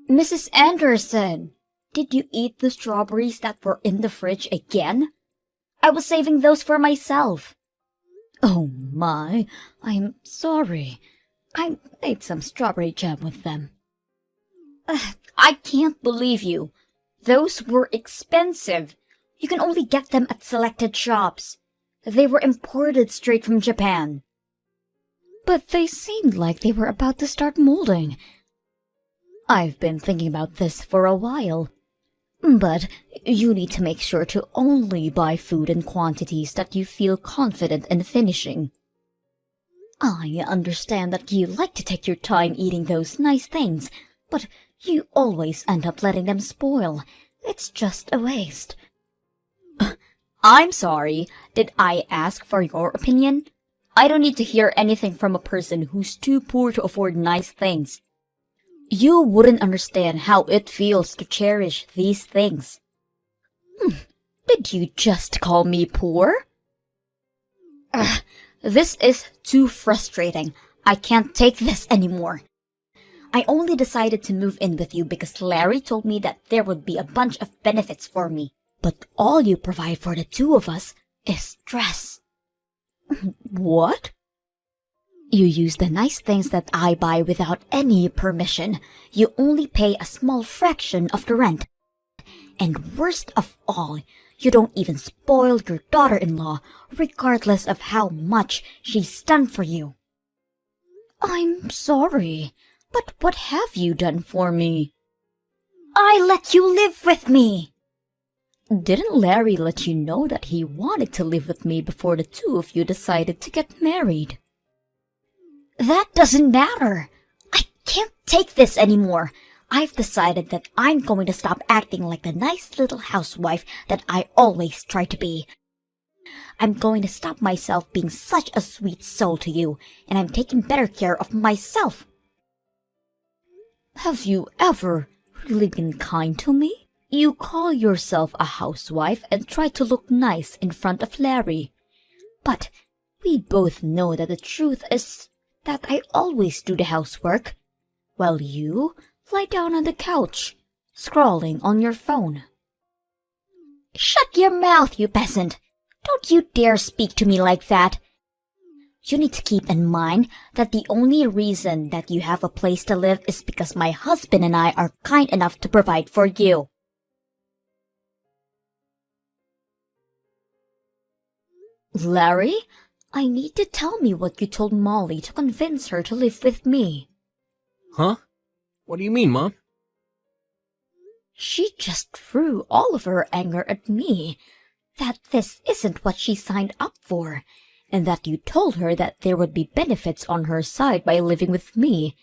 Mrs. Anderson, did you eat the strawberries that were in the fridge again? I was saving those for myself. Oh my, I'm sorry. I made some strawberry jam with them. I can't believe you. Those were expensive. You can only get them at selected shops. They were imported straight from Japan. But they seemed like they were about to start molding. I've been thinking about this for a while. But you need to make sure to only buy food in quantities that you feel confident in finishing. I understand that you like to take your time eating those nice things, but you always end up letting them spoil. It's just a waste. I'm sorry. Did I ask for your opinion? I don't need to hear anything from a person who's too poor to afford nice things. You wouldn't understand how it feels to cherish these things. Did you just call me poor? This is too frustrating. I can't take this anymore. I only decided to move in with you because Larry told me that there would be a bunch of benefits for me. But all you provide for the two of us is stress. What? You use the nice things that I buy without any permission. You only pay a small fraction of the rent. And worst of all, you don't even spoil your daughter-in-law, regardless of how much she's done for you. I'm sorry, but what have you done for me? I let you live with me. Didn't Larry let you know that he wanted to live with me before the two of you decided to get married? That doesn't matter. I can't take this anymore. I've decided that I'm going to stop acting like the nice little housewife that I always try to be. I'm going to stop myself being such a sweet soul to you, and I'm taking better care of myself. Have you ever really been kind to me? You call yourself a housewife and try to look nice in front of Larry. But we both know that the truth is that I always do the housework, while you lie down on the couch, scrolling on your phone. Shut your mouth, you peasant! Don't you dare speak to me like that! You need to keep in mind that the only reason that you have a place to live is because my husband and I are kind enough to provide for you. Larry, I need to tell me what you told Molly to convince her to live with me. Huh? What do you mean, Mom? She just threw all of her anger at me, that this isn't what she signed up for, and that you told her that there would be benefits on her side by living with me.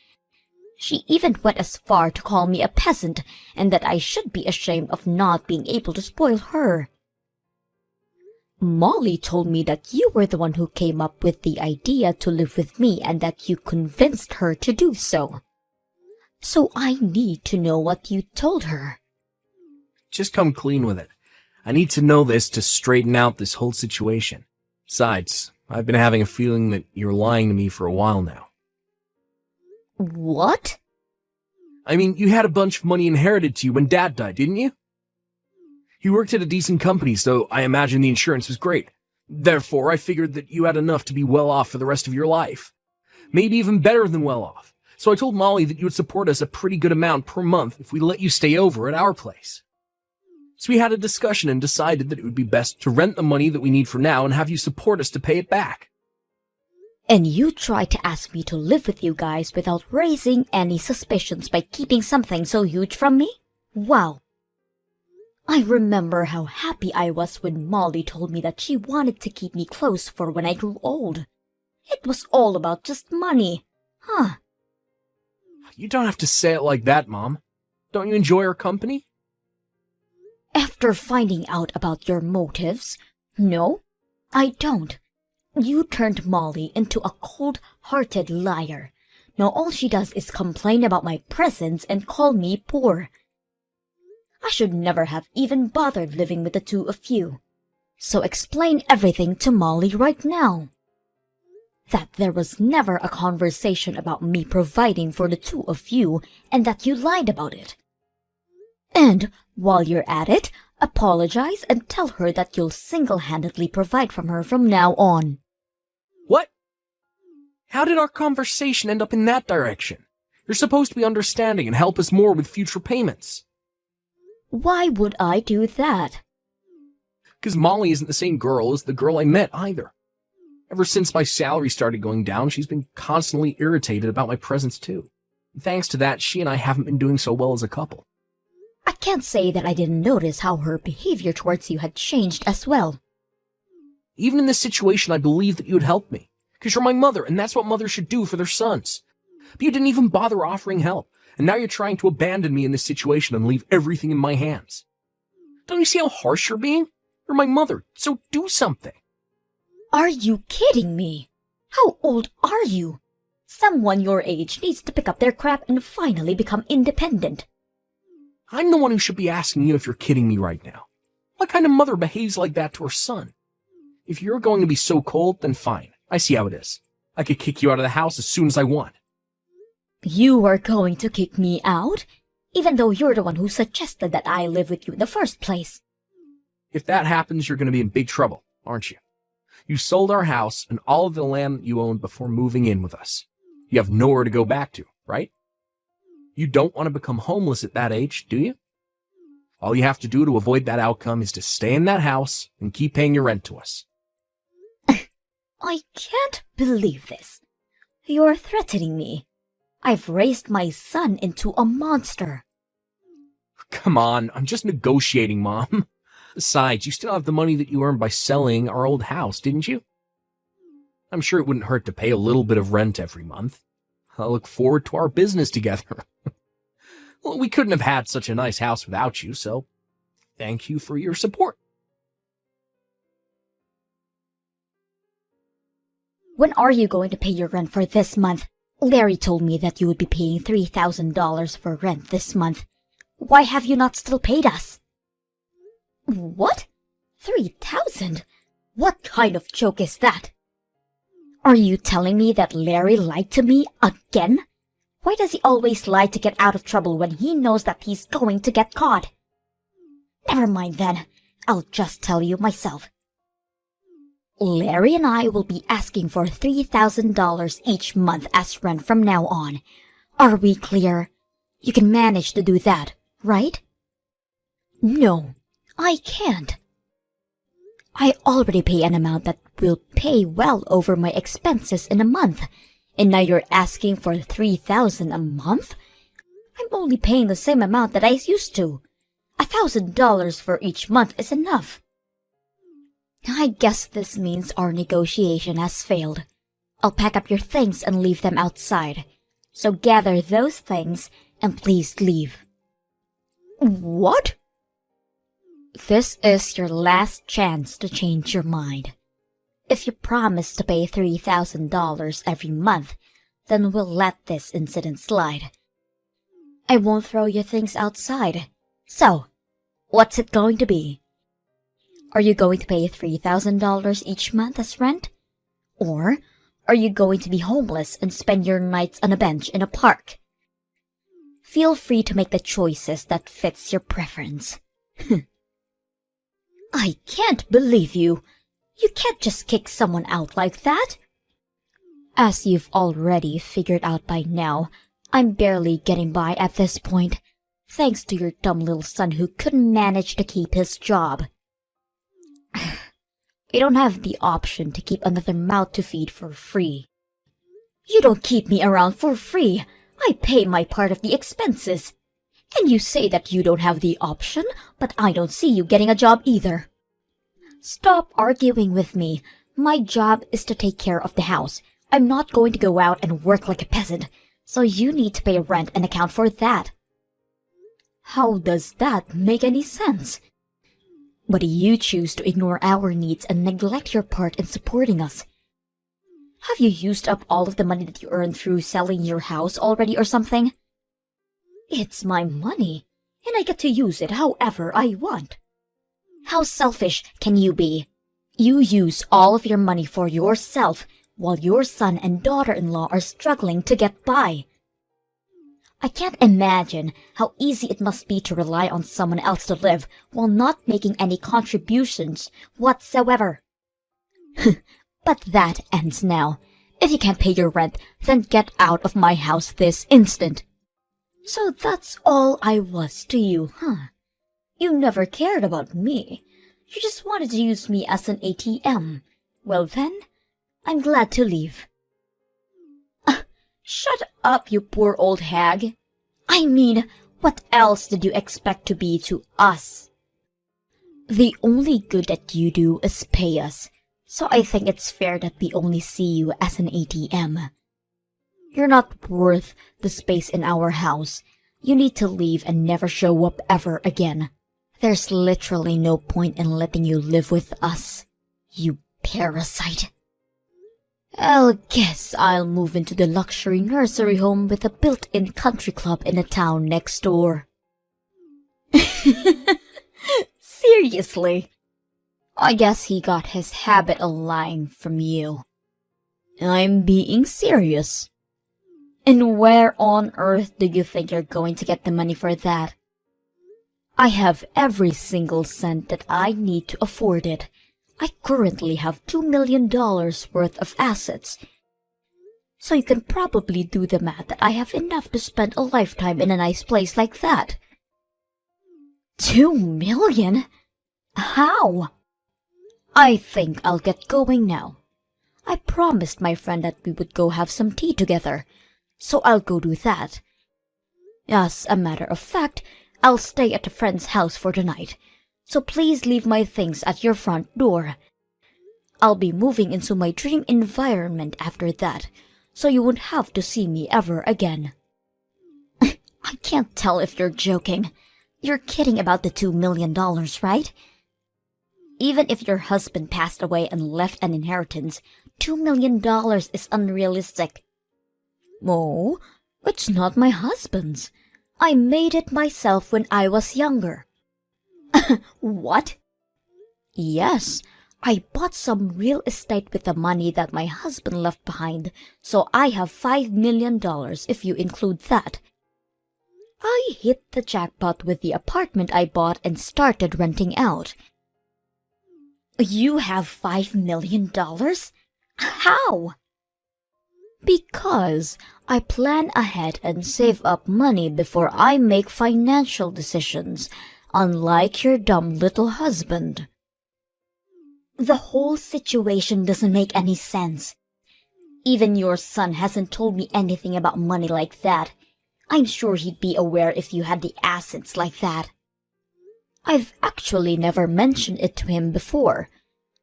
She even went as far to call me a peasant, and that I should be ashamed of not being able to spoil her. Molly told me that you were the one who came up with the idea to live with me and that you convinced her to do so. So I need to know what you told her. Just come clean with it. I need to know this to straighten out this whole situation. Besides, I've been having a feeling that you're lying to me for a while now. What? I mean, you had a bunch of money inherited to you when Dad died, didn't you? You worked at a decent company, so I imagine the insurance was great. Therefore, I figured that you had enough to be well off for the rest of your life. Maybe even better than well off. So I told Molly that you would support us a pretty good amount per month if we let you stay over at our place. So we had a discussion and decided that it would be best to rent the money that we need for now and have you support us to pay it back. And you tried to ask me to live with you guys without raising any suspicions by keeping something so huge from me? Wow. I remember how happy I was when Molly told me that she wanted to keep me close for when I grew old. It was all about just money. Huh. You don't have to say it like that, Mom. Don't you enjoy our company? After finding out about your motives, no, I don't. You turned Molly into a cold-hearted liar. Now all she does is complain about my presence and call me poor. I should never have even bothered living with the two of you. So explain everything to Molly right now. that there was never a conversation about me providing for the two of you and that you lied about it. And while you're at it, apologize and tell her that you'll single-handedly provide for her from now on. What? How did our conversation end up in that direction? You're supposed to be understanding and help us more with future payments. Why would I do that? Because Molly isn't the same girl as the girl I met either. Ever since my salary started going down, she's been constantly irritated about my presence too. And thanks to that, she and I haven't been doing so well as a couple. I can't say that I didn't notice how her behavior towards you had changed as well. Even in this situation, I believed that you would help me. Because you're my mother, and that's what mothers should do for their sons. But you didn't even bother offering help, and now you're trying to abandon me in this situation and leave everything in my hands. Don't you see how harsh you're being? You're my mother, so do something. Are you kidding me? How old are you? Someone your age needs to pick up their crap and finally become independent. I'm the one who should be asking you if you're kidding me right now. What kind of mother behaves like that to her son? If you're going to be so cold, then fine. I see how it is. I could kick you out of the house as soon as I want. You are going to kick me out? Even though you're the one who suggested that I live with you in the first place. If that happens, you're going to be in big trouble, aren't you? You sold our house and all of the land that you owned before moving in with us. You have nowhere to go back to, right? You don't want to become homeless at that age, do you? All you have to do to avoid that outcome is to stay in that house and keep paying your rent to us. I can't believe this. You're threatening me. I've raised my son into a monster. Come on, I'm just negotiating, Mom. Besides, you still have the money that you earned by selling our old house, didn't you? I'm sure it wouldn't hurt to pay a little bit of rent every month. I look forward to our business together. Well, we couldn't have had such a nice house without you, so thank you for your support. When are you going to pay your rent for this month? Larry told me that you would be paying $3,000 for rent this month. Why have you not still paid us? What? 3,000? What kind of joke is that? Are you telling me that Larry lied to me again? Why does he always lie to get out of trouble when he knows that he's going to get caught? Never mind then. I'll just tell you myself. Larry and I will be asking for $3,000 each month as rent from now on. Are we clear? You can manage to do that, right? No, I can't. I already pay an amount that will pay well over my expenses in a month, and now you're asking for $3,000 a month? I'm only paying the same amount that I used to. $1,000 for each month is enough. I guess this means our negotiation has failed. I'll pack up your things and leave them outside. So gather those things and please leave. What? This is your last chance to change your mind. If you promise to pay $3,000 every month, then we'll let this incident slide. I won't throw your things outside. So, what's it going to be? Are you going to pay $3,000 each month as rent? Or are you going to be homeless and spend your nights on a bench in a park? Feel free to make the choices that fits your preference. I can't believe you. You can't just kick someone out like that. As you've already figured out by now, I'm barely getting by at this point, thanks to your dumb little son who couldn't manage to keep his job. We don't have the option to keep another mouth to feed for free. You don't keep me around for free. I pay my part of the expenses. And you say that you don't have the option, but I don't see you getting a job either. Stop arguing with me. My job is to take care of the house. I'm not going to go out and work like a peasant, so you need to pay rent and account for that. How does that make any sense? But you choose to ignore our needs and neglect your part in supporting us. Have you used up all of the money that you earned through selling your house already or something? It's my money, and I get to use it however I want. How selfish can you be? You use all of your money for yourself while your son and daughter-in-law are struggling to get by. I can't imagine how easy it must be to rely on someone else to live while not making any contributions whatsoever. But that ends now. If you can't pay your rent, then get out of my house this instant. So that's all I was to you, huh? You never cared about me. You just wanted to use me as an ATM. Well then, I'm glad to leave. Shut up, you poor old hag. I mean, what else did you expect to be to us? The only good that you do is pay us, so I think it's fair that we only see you as an ATM. You're not worth the space in our house. You need to leave and never show up ever again. There's literally no point in letting you live with us, you parasite. I guess I'll move into the luxury nursery home with a built-in country club in the town next door. Seriously? I guess he got his habit of lying from you. I'm being serious. And where on earth do you think you're going to get the money for that? I have every single cent that I need to afford it. I currently have $2 million worth of assets. So you can probably do the math that I have enough to spend a lifetime in a nice place like that. 2 million? How? I think I'll get going now. I promised my friend that we would go have some tea together, so I'll go do that. As a matter of fact, I'll stay at a friend's house for the night, so please leave my things at your front door. I'll be moving into my dream environment after that, so you won't have to see me ever again. I can't tell if you're joking. You're kidding about the $2 million, right? Even if your husband passed away and left an inheritance, $2 million is unrealistic. Oh, it's not my husband's. I made it myself when I was younger. What? Yes, I bought some real estate with the money that my husband left behind, so I have $5 million if you include that. I hit the jackpot with the apartment I bought and started renting out. You have $5 million? How? Because I plan ahead and save up money before I make financial decisions, unlike your dumb little husband. The whole situation doesn't make any sense. Even your son hasn't told me anything about money like that. I'm sure he'd be aware if you had the assets like that. I've actually never mentioned it to him before.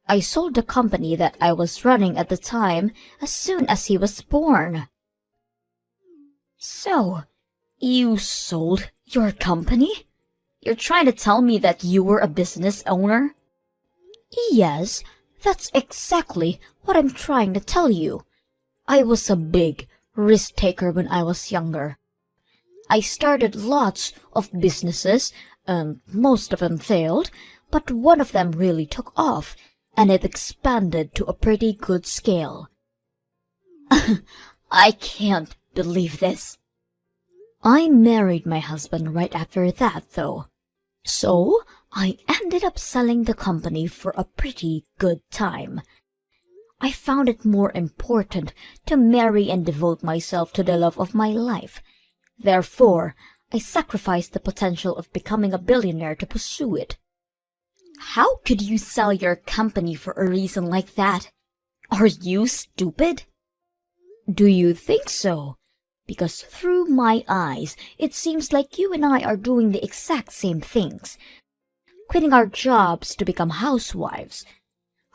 I sold the company that I was running at the time as soon as he was born. So, you sold your company? You're trying to tell me that you were a business owner? Yes, that's exactly what I'm trying to tell you. I was a big risk taker when I was younger. I started lots of businesses, and most of them failed, but one of them really took off, and it expanded to a pretty good scale. I can't believe this. I married my husband right after that, though. So, I ended up selling the company for a pretty good time. I found it more important to marry and devote myself to the love of my life. Therefore, I sacrificed the potential of becoming a billionaire to pursue it. How could you sell your company for a reason like that? Are you stupid? Do you think so? Because through my eyes, it seems like you and I are doing the exact same things. Quitting our jobs to become housewives.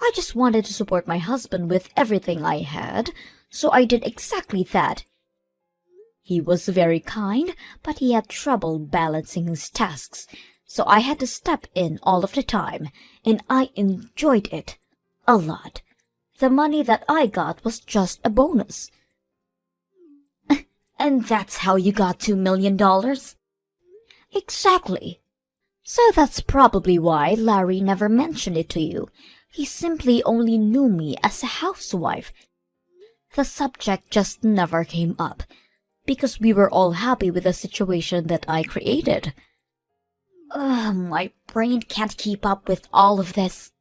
I just wanted to support my husband with everything I had, so I did exactly that. He was very kind, but he had trouble balancing his tasks, so I had to step in all of the time, and I enjoyed it a lot. The money that I got was just a bonus. And that's how you got $2 million? Exactly. So that's probably why Larry never mentioned it to you. He simply only knew me as a housewife. the subject just never came up, because we were all happy with the situation that I created. My brain can't keep up with all of this.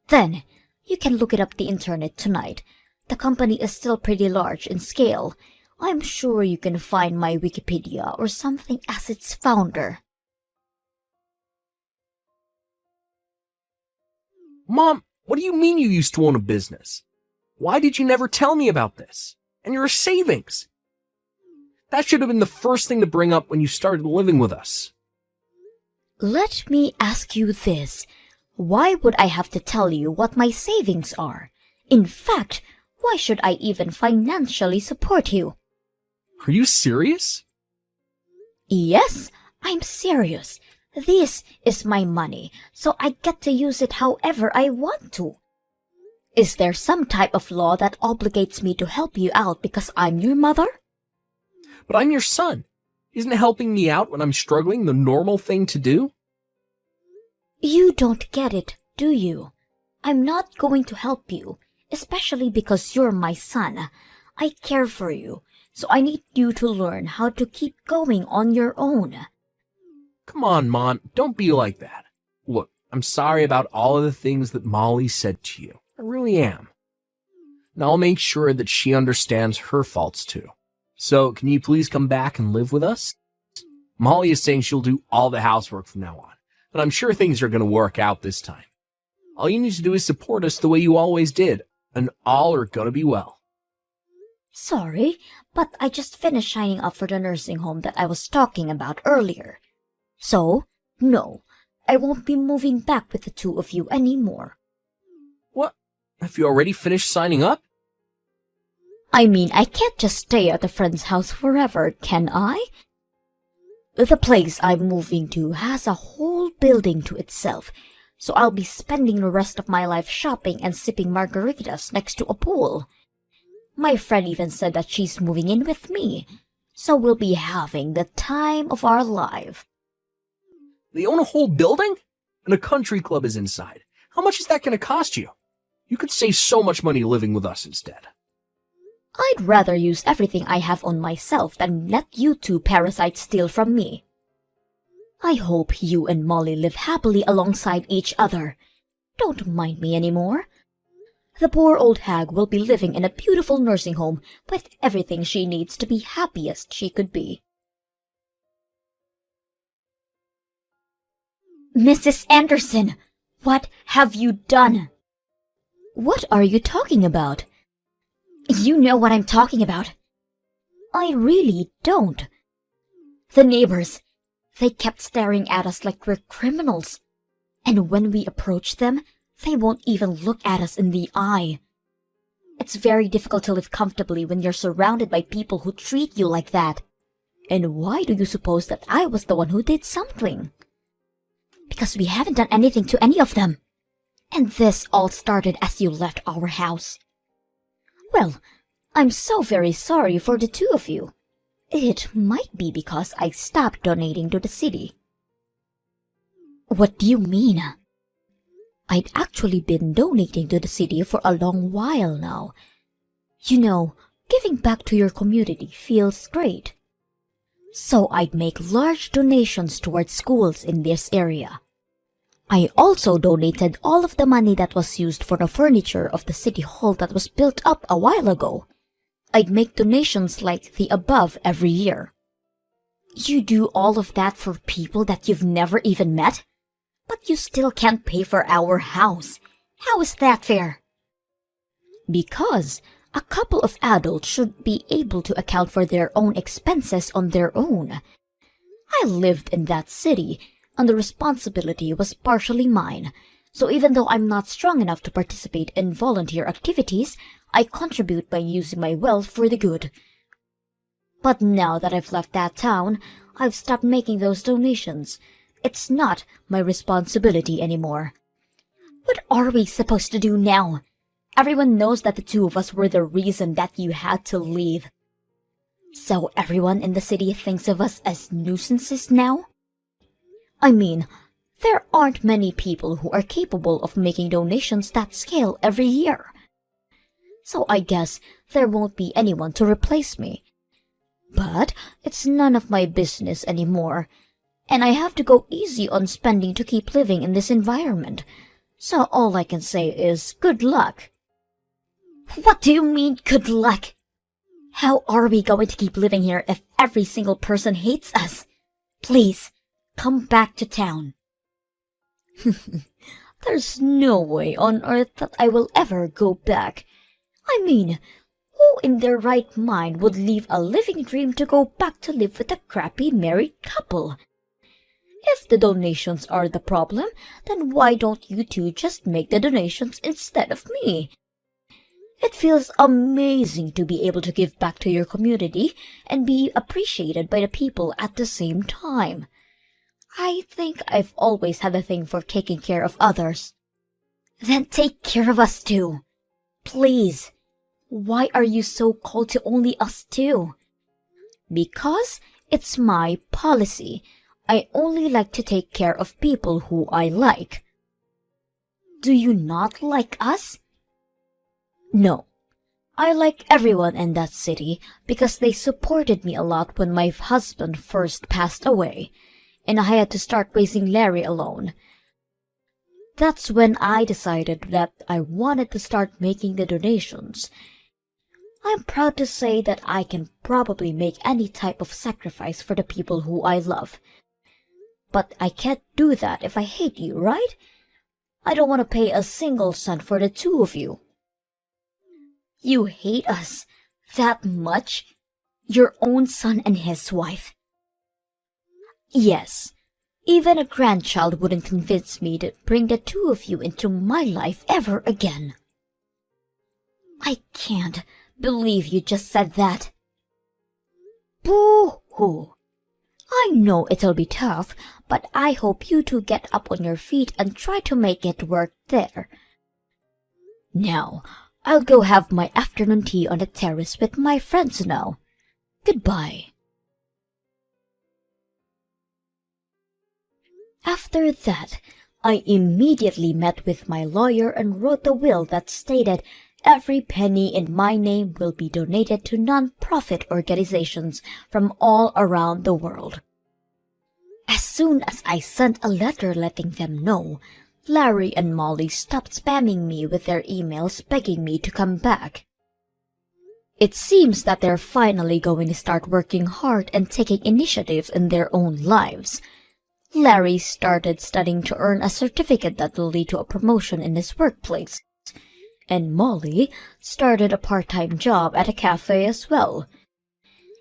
Then, you can look it up the internet tonight. The company is still pretty large in scale. I'm sure you can find my Wikipedia or something as its founder. Mom, what do you mean you used to own a business? Why did you never tell me about this? And your savings? That should have been the first thing to bring up when you started living with us. Let me ask you this. Why would I have to tell you what my savings are? In fact, why should I even financially support you? Are you serious? Yes, I'm serious. This is my money, so I get to use it however I want to. Is there some type of law that obligates me to help you out because I'm your mother? But I'm your son. Isn't helping me out when I'm struggling the normal thing to do? You don't get it, do you? I'm not going to help you, especially because you're my son. I care for you, so I need you to learn how to keep going on your own. Come on, Mom, don't be like that. Look, I'm sorry about all of the things that Molly said to you. I really am. And I'll make sure that she understands her faults too. So, can you please come back and live with us? Molly is saying she'll do all the housework from now on, but I'm sure things are going to work out this time. All you need to do is support us the way you always did, and all are going to be well. Sorry, but I just finished signing up for the nursing home that I was talking about earlier. So, no, I won't be moving back with the two of you anymore. What? Have you already finished signing up? I mean, I can't just stay at a friend's house forever, can I? The place I'm moving to has a whole building to itself, so I'll be spending the rest of my life shopping and sipping margaritas next to a pool. My friend even said that she's moving in with me, so we'll be having the time of our life. They own a whole building? And a country club is inside. How much is that going to cost you? You could save so much money living with us instead. I'd rather use everything I have on myself than let you two parasites steal from me. I hope you and Molly live happily alongside each other. Don't mind me anymore. The poor old hag will be living in a beautiful nursing home with everything she needs to be happiest she could be. Mrs. Anderson, what have you done? What are you talking about? You know what I'm talking about. I really don't. The neighbors, they kept staring at us like we're criminals. And when we approach them, they won't even look at us in the eye. It's very difficult to live comfortably when you're surrounded by people who treat you like that. And why do you suppose that I was the one who did something? Because we haven't done anything to any of them. And this all started as you left our house. Well, I'm so very sorry for the two of you. It might be because I stopped donating to the city. What do you mean? I'd actually been donating to the city for a long while now. You know, giving back to your community feels great. So I'd make large donations towards schools in this area. I also donated all of the money that was used for the furniture of the city hall that was built up a while ago. I'd make donations like the above every year. You do all of that for people that you've never even met? But you still can't pay for our house. How is that fair? Because a couple of adults should be able to account for their own expenses on their own. I lived in that city, and the responsibility was partially mine. So even though I'm not strong enough to participate in volunteer activities, I contribute by using my wealth for the good. But now that I've left that town, I've stopped making those donations. It's not my responsibility anymore. What are we supposed to do now? Everyone knows that the two of us were the reason that you had to leave. So everyone in the city thinks of us as nuisances now? I mean, there aren't many people who are capable of making donations that scale every year. So I guess there won't be anyone to replace me. But it's none of my business anymore, and I have to go easy on spending to keep living in this environment. So all I can say is good luck. What do you mean, good luck? How are we going to keep living here if every single person hates us? Please, come back to town. There's no way on earth that I will ever go back. I mean, who in their right mind would leave a living dream to go back to live with a crappy married couple? If the donations are the problem, then why don't you two just make the donations instead of me? It feels amazing to be able to give back to your community and be appreciated by the people at the same time. I think I've always had a thing for taking care of others. Then take care of us too. Please. Why are you so cold to only us two? Because it's my policy. I only like to take care of people who I like. Do you not like us? No. I like everyone in that city because they supported me a lot when my husband first passed away, and I had to start raising Larry alone. That's when I decided that I wanted to start making the donations. I'm proud to say that I can probably make any type of sacrifice for the people who I love. But I can't do that if I hate you, right? I don't want to pay a single cent for the two of you. You hate us that much? Your own son and his wife? Yes. Even a grandchild wouldn't convince me to bring the two of you into my life ever again. I can't believe you just said that. Boo-hoo. I know it'll be tough, but I hope you two get up on your feet and try to make it work there. Now, I'll go have my afternoon tea on the terrace with my friends now. Goodbye. After that, I immediately met with my lawyer and wrote a will that stated every penny in my name will be donated to non-profit organizations from all around the world. As soon as I sent a letter letting them know, Larry and Molly stopped spamming me with their emails begging me to come back. It seems that they're finally going to start working hard and taking initiative in their own lives. Larry started studying to earn a certificate that will lead to a promotion in his workplace, and Molly started a part-time job at a cafe as well.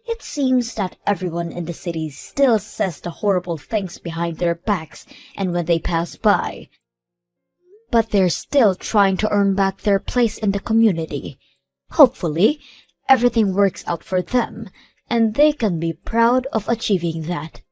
It seems that everyone in the city still says the horrible things behind their backs and when they pass by. But they're still trying to earn back their place in the community. Hopefully, everything works out for them, and they can be proud of achieving that.